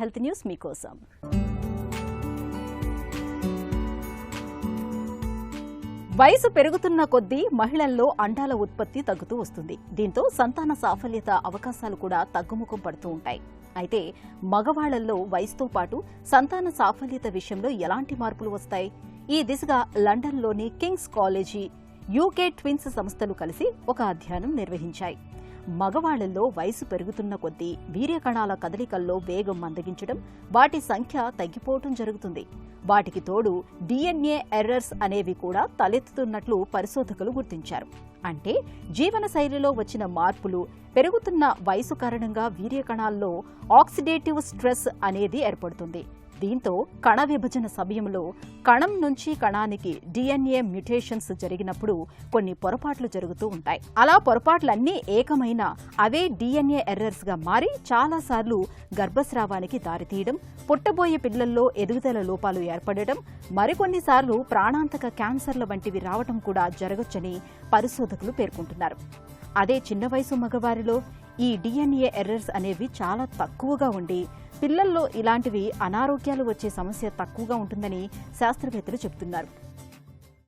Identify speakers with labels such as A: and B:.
A: Health news మీకోసం. వయసు పెరుగుతున్న కొద్దీ మహిళల్లో అండాల ఉత్పత్తి తగ్గుతూ వస్తుంది. దీంతో సంతాన సాఫల్యత అవకాశాలు కూడా తగ్గుముఖం పడుతూ ఉంటాయి. అయితే మగవాళ్లలో వయసుతో పాటు సంతాన సాఫల్యత విషయంలో ఎలాంటి మార్పులు వస్తాయి? ఈ దిశగా లండన్లోని కింగ్స్ కాలేజీ, యూకే ట్విన్స్ సంస్థలు కలిసి ఒక అధ్యయనం నిర్వహించాయి. మగవాళ్లలో వయసు పెరుగుతున్న కొద్దీ వీర్యకణాల కదలికల్లో వేగం మందగించడం, వాటి సంఖ్య తగ్గిపోవడం జరుగుతుంది. వాటికి తోడు DNA ఎర్రర్స్ అనేవి కూడా తలెత్తుతున్నట్లు పరిశోధకులు గుర్తించారు. అంటే జీవనశైలిలో వచ్చిన మార్పులు, పెరుగుతున్న వయసు కారణంగా వీర్యకణాల్లో ఆక్సిడేటివ్ స్ట్రెస్ అనేది ఏర్పడుతుంది. దీంతో కణ విభజన సమయంలో కణం నుంచి కణానికి DNA మ్యుటేషన్స్ జరిగినప్పుడు కొన్ని పొరపాట్లు జరుగుతూ ఉంటాయి. అలా పొరపాట్లన్నీ ఏకమైన అవే DNA ఎర్రర్స్ గా మారి చాలాసార్లు గర్భస్రావానికి దారితీయడం, పుట్టబోయే పిల్లల్లో ఎదుగుదల లోపాలు ఏర్పడడం, మరికొన్నిసార్లు ప్రాణాంతక క్యాన్సర్ల వంటివి రావడం కూడా జరగొచ్చని పరిశోధకులు పేర్కొంటున్నారు. అదే చిన్న వయసు మగవారిలో ఈ DNA ఎర్రర్స్ అనేవి చాలా తక్కువగా ఉండి పిల్లల్లో ఇలాంటివి అనారోగ్యాలు వచ్చే సమస్య తక్కువగా ఉంటుందని శాస్త్రవేత్తలు చెబుతున్నారు.